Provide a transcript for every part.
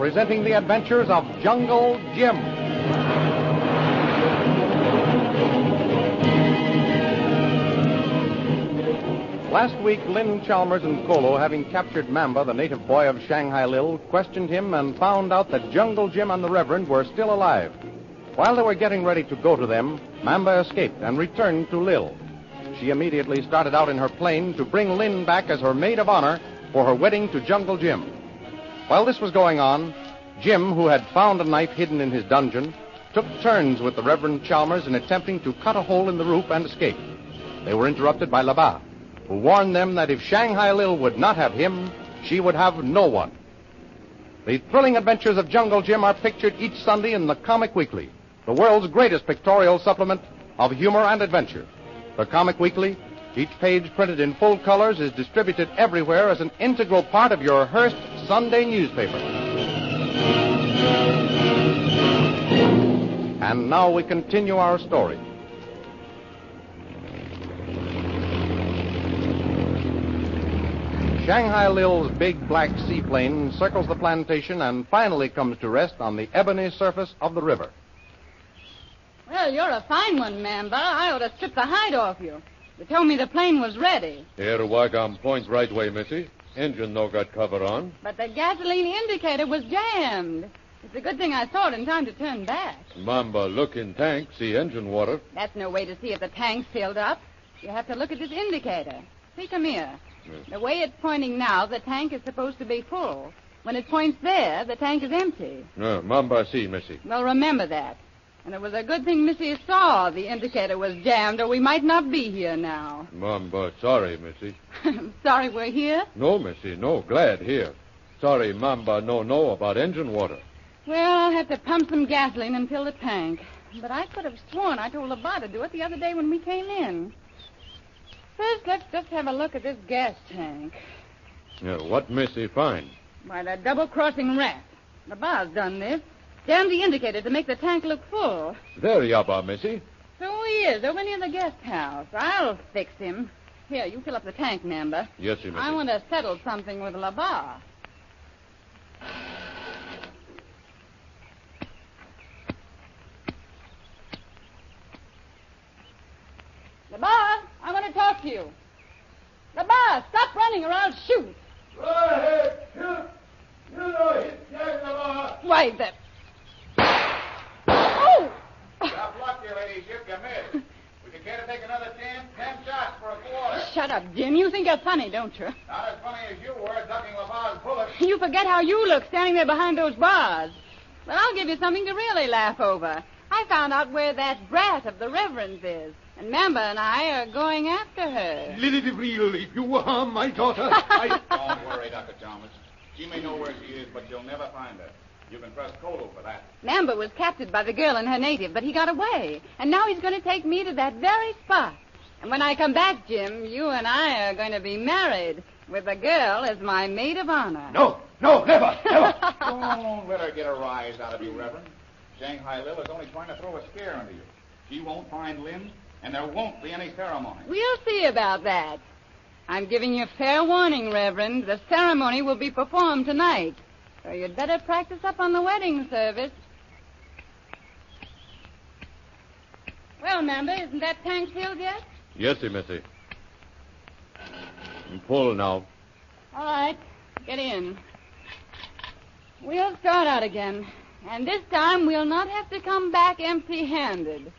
presenting the adventures of Jungle Jim. Last week, Lynn Chalmers and Kolo, having captured Mamba, the native boy of Shanghai Lil, questioned him and found out that Jungle Jim and the Reverend were still alive. While they were getting ready to go to them, Mamba escaped and returned to Lil. She immediately started out in her plane to bring Lynn back as her maid of honor for her wedding to Jungle Jim. While this was going on, Jim, who had found a knife hidden in his dungeon, took turns with the Reverend Chalmers in attempting to cut a hole in the roof and escape. They were interrupted by Labat, who warned them that if Shanghai Lil would not have him, she would have no one. The thrilling adventures of Jungle Jim are pictured each Sunday in the Comic Weekly, the world's greatest pictorial supplement of humor and adventure. The Comic Weekly, each page printed in full colors, is distributed everywhere as an integral part of your Hearst Sunday newspaper. And now we continue our story. Shanghai Lil's big black seaplane circles the plantation and finally comes to rest on the ebony surface of the river. Well, you're a fine one, Mamba. I ought to strip the hide off you. You told me the plane was ready. Here, Wagam, point right way, missy. Engine no got cover on. But the gasoline indicator was jammed. It's a good thing I saw it in time to turn back. Mamba, look in tank, see engine water. That's no way to see if the tank's filled up. You have to look at this indicator. See, come here. The way it's pointing now, the tank is supposed to be full. When it points there, the tank is empty. No, Mamba see, missy. Well, remember that. And it was a good thing Missy saw the indicator was jammed, or we might not be here now. Mamba, sorry, missy. Sorry we're here? No, missy, no, glad here. Sorry, Mamba no know about engine water. Well, I'll have to pump some gasoline and fill the tank. But I could have sworn I told Labat to do it the other day when we came in. First, let's just have a look at this gas tank. Yeah, what missy find? Why, that double-crossing rat. Labat's done this. Jammed the indicator to make the tank look full. There you are, missy. So he is, over near the guest house. I'll fix him. Here, you fill up the tank, Mamba. Yes, missy. I want to settle something with Labat. Labat, I want to talk to you. Labat, stop running or I'll shoot. Go ahead, shoot. You know he's dead, Labat. Why, that... Oh! Stop luck, you lady ship, you missed. Would you care to take another 10 shots for a quarter? Shut up, Jim. You think you're funny, don't you? Not as funny as you were ducking Labat's bullet. You forget how you look standing there behind those bars. Well, I'll give you something to really laugh over. I found out where that brat of the Reverend's is. And Mamba and I are going after her. Lily DeVril, if you harm my daughter, Don't worry, Dr. Chalmers. She may know where she is, but you'll never find her. You can trust Kolo for that. Mamba was captured by the girl and her native, but he got away. And now he's going to take me to that very spot. And when I come back, Jim, you and I are going to be married with the girl as my maid of honor. No, never. Don't let her get a rise out of you, Reverend. Shanghai Lil is only trying to throw a scare into you. She won't find Lynn, and there won't be any ceremony. We'll see about that. I'm giving you fair warning, Reverend. The ceremony will be performed tonight. So you'd better practice up on the wedding service. Well, Mamba, isn't that tank filled yet? Yes, missy. Pull now. All right. Get in. We'll start out again. And this time we'll not have to come back empty-handed.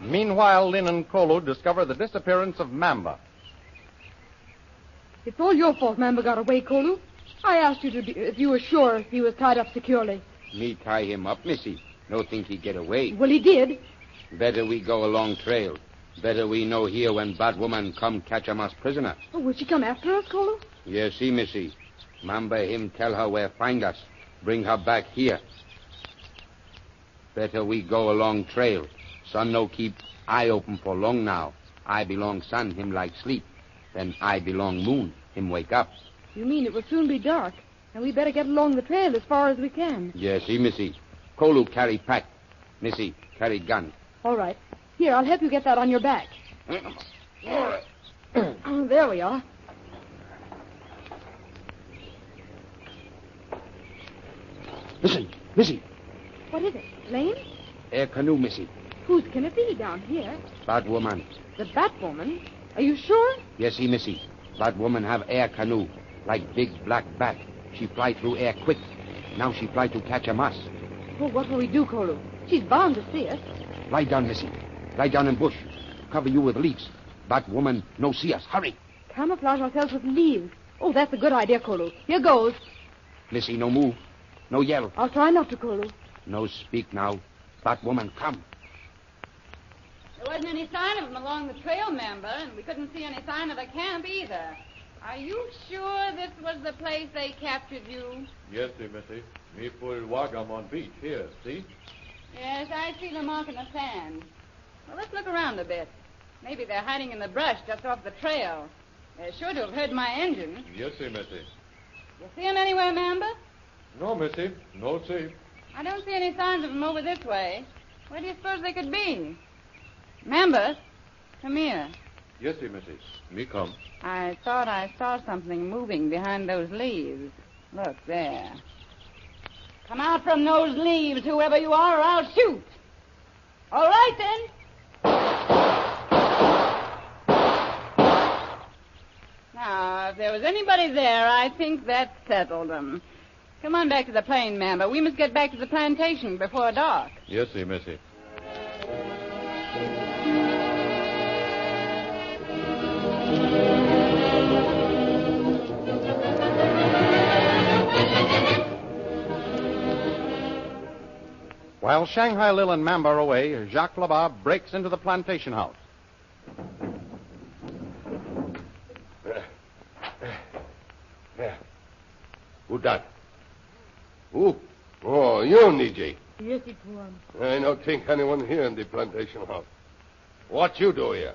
Meanwhile, Lynn and Kolo discover the disappearance of Mamba. It's all your fault Mamba got away, Kolo. I asked you if you were sure he was tied up securely. Me tie him up, missy. No think he get away. Well, he did. Better we go a long trail. Better we know here when bad woman come catch him as prisoner. Oh, will she come after us, Kolo? Yes, see, missy. Mamba him tell her where find us. Bring her back here. Better we go a long trail. Sun no keep eye open for long now. I belong sun, him like sleep. Then I belong moon, him wake up. You mean it will soon be dark, and we better get along the trail as far as we can. Yes, Missy. Kolu carry pack. Missy, carry gun. All right. Here, I'll help you get that on your back. Oh, there we are. Listen, Missy. What is it? Lane? Air canoe, Missy. Whose can it be down here? Bad woman. The Batwoman? Are you sure? Yes, Missy. Bad woman have air canoe. Like big black bat. She fly through air quick. Now she fly to catch a mouse. Oh, what will we do, Kolu? She's bound to see us. Lie down, Missy. Lie down in bush. Cover you with leaves. Bad woman no see us. Hurry. Camouflage ourselves with leaves. Oh, that's a good idea, Kolu. Here goes. Missy, no move. No yell. I'll try not to, Kolu. No speak now. Bad woman, come. There wasn't any sign of him along the trail, member, and we couldn't see any sign of the camp either. Are you sure this was the place they captured you? Yes, Missy. Me pull Wagam on beach. Here, see? Yes, I see the mark in the sand. Well, let's look around a bit. Maybe they're hiding in the brush just off the trail. They're sure to have heard my engine. Yes, Missy. You see him anywhere, member? No, Missy. No see. I don't see any signs of him over this way. Where do you suppose they could be? Member, come here. Yes, Missy. Me come. I thought I saw something moving behind those leaves. Look, there. Come out from those leaves, whoever you are, or I'll shoot. All right, then. Now, if there was anybody there, I think that settled them. Come on back to the plane, member. We must get back to the plantation before dark. Yes, Missy. While Shanghai Lil and Mamba are away, Jacques Labat breaks into the plantation house. Who that? Who? Oh, you, Niji. Yes, it was. I don't think anyone here in the plantation house. What you do here?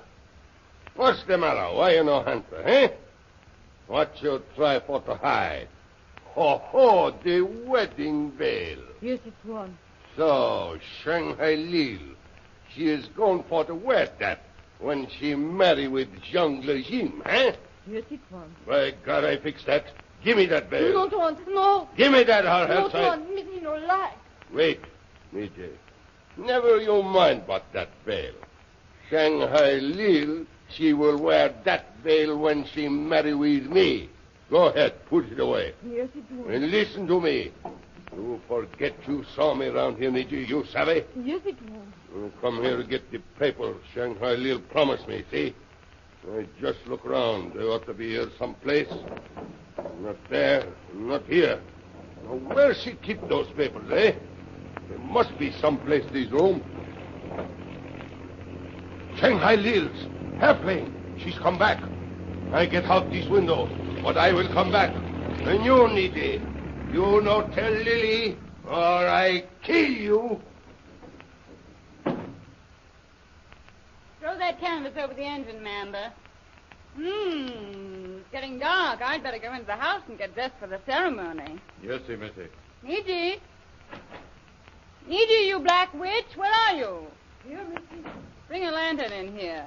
What's the matter? Why you no answer, eh? What you try for to hide? Ho, the wedding veil. Yes, it was. So, Shanghai Lil, she is going for to wear that when she marry with jungle Jim, eh? Yes, it was. By God, I fix that. Give me that veil. No, Tuan, no. Give me that, or No, else I... Tuan, Missy, no lie. Wait, Niji. Never you mind about that veil. Shanghai Lil, she will wear that veil when she marry with me. Go ahead, put it away. Yes, it was. And listen to me. You forget you saw me around here, Niji, you savvy? Yes, it was. You come here to get the paper Shanghai Lil promised me, see? I just look around. They ought to be here someplace. Not there, not here. Now, where she keep those papers, eh? There must be someplace these room. Shanghai Lil's airplane. She's come back. I get out this window, but I will come back. And you, Niji, you no tell Lily, or I kill you. Throw that canvas over the engine, Mamba. It's getting dark. I'd better go into the house and get dressed for the ceremony. Yes, Missy. Niji? Niji, you black witch, where are you? Here, Missy. Bring a lantern in here.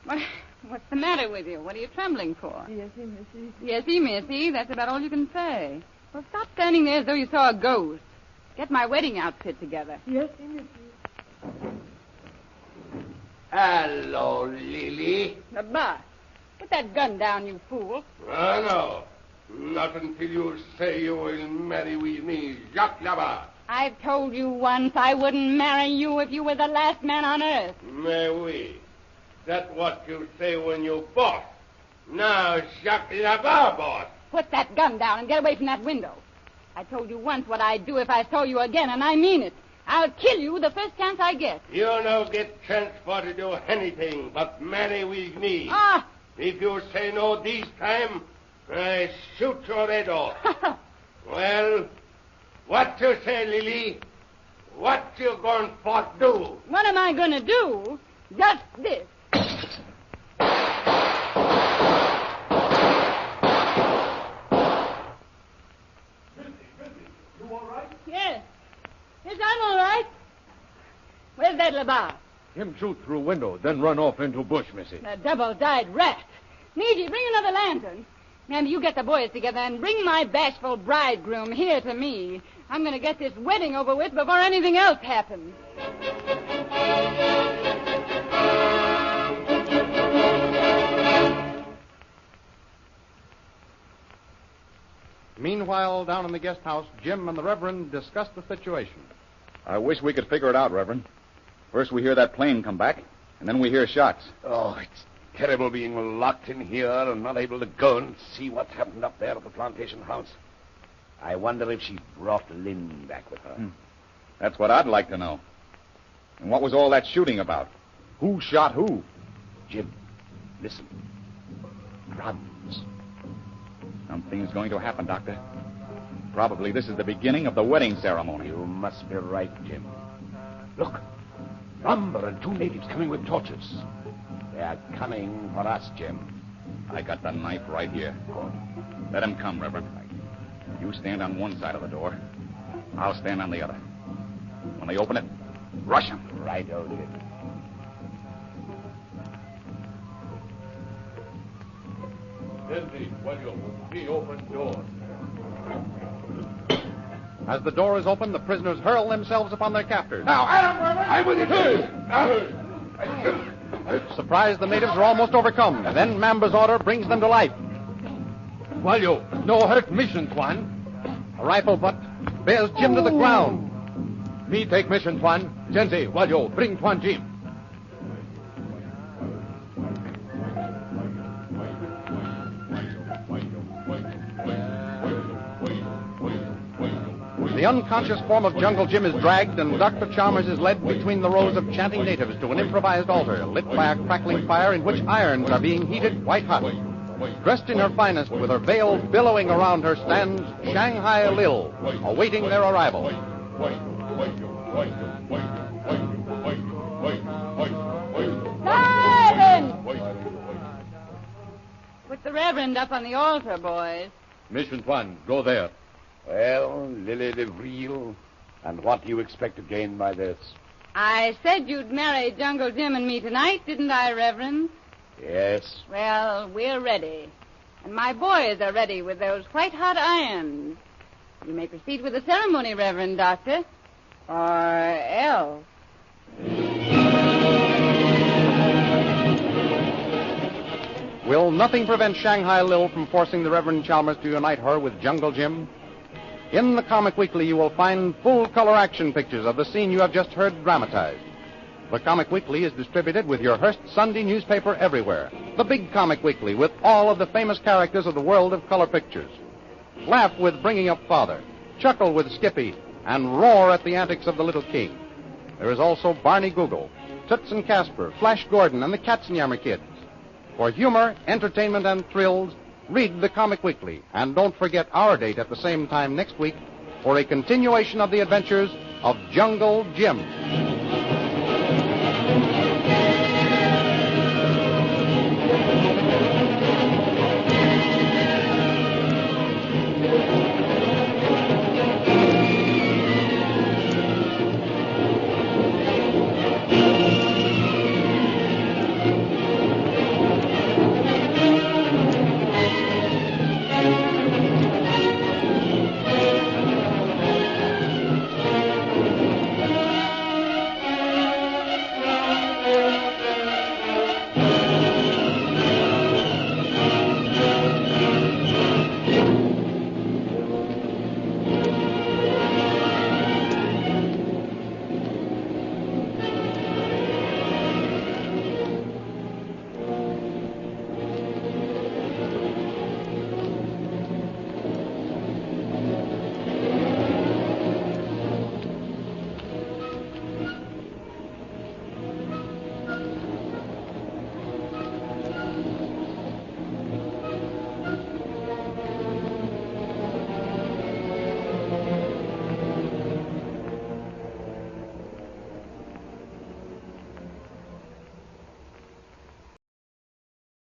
What's the matter with you? What are you trembling for? Yes, Missy. Yes, Missy. That's about all you can say. Well, stop standing there as though you saw a ghost. Get my wedding outfit together. Yes, Missy. Hello, Lily. The boss. Put that gun down, you fool. No. Not until you say you will marry with me, Jacques Labat. I've told you once I wouldn't marry you if you were the last man on earth. Mais oui. That's what you say when you boss. Now, Jacques Labat, boss. Put that gun down and get away from that window. I told you once what I'd do if I saw you again, and I mean it. I'll kill you the first chance I get. You no get chance for to do anything but marry with me. Ah! If you say no this time, I shoot your head off. Well, what you say, Lily? What you going for do? What am I going to do? Just this. Where's that LeBar? Him shoot through window, then run off into bush, missy. The double-dyed rat. Needy, bring another lantern. And you get the boys together and bring my bashful bridegroom here to me. I'm going to get this wedding over with before anything else happens. Meanwhile, down in the guest house, Jim and the Reverend discuss the situation. I wish we could figure it out, Reverend. First we hear that plane come back, and then we hear shots. Oh, it's terrible being locked in here and not able to go and see what happened up there at the plantation house. I wonder if she brought Lynn back with her. That's what I'd like to know. And what was all that shooting about? Who shot who? Jim, listen. Drums. Something's going to happen, Doctor. Probably this is the beginning of the wedding ceremony. You must be right, Jim. Look. Lumber and two natives coming with torches. They are coming for us, Jim. I got the knife right here. Good. Let him come, Reverend. You stand on one side of the door. I'll stand on the other. When they open it, rush them. Right, old Jim. Lindsay, when you open door. As the door is opened, the prisoners hurl themselves upon their captors. Now, Adam, I'm with you. Surprised, the natives are almost overcome. Then Mamba's order brings them to life. Walyo, no hurt mission, Tuan. A rifle butt bears Jim to the ground. Me take mission, Tuan. Sensei, Walyo, bring Tuan Jim. The unconscious form of Jungle Jim is dragged, and Dr. Chalmers is led between the rows of chanting natives to an improvised altar lit by a crackling fire in which irons are being heated white hot. Dressed in her finest, with her veil billowing around her, stands Shanghai Lil, awaiting their arrival. Silence! Put the Reverend up on the altar, boys. Mission, Tuan, go there. Well, Lily DeVril, and what do you expect to gain by this? I said you'd marry Jungle Jim and me tonight, didn't I, Reverend? Yes. Well, we're ready. And my boys are ready with those white-hot irons. You may proceed with the ceremony, Reverend Doctor. Or else. Will nothing prevent Shanghai Lil from forcing the Reverend Chalmers to unite her with Jungle Jim? In the Comic Weekly, you will find full-color action pictures of the scene you have just heard dramatized. The Comic Weekly is distributed with your Hearst Sunday newspaper everywhere. The Big Comic Weekly with all of the famous characters of the world of color pictures. Laugh with Bringing Up Father, chuckle with Skippy, and roar at the antics of the Little King. There is also Barney Google, Toots and Casper, Flash Gordon, and the Katzenjammer Kids. For humor, entertainment, and thrills, read the Comic Weekly. And don't forget our date at the same time next week for a continuation of the adventures of Jungle Jim.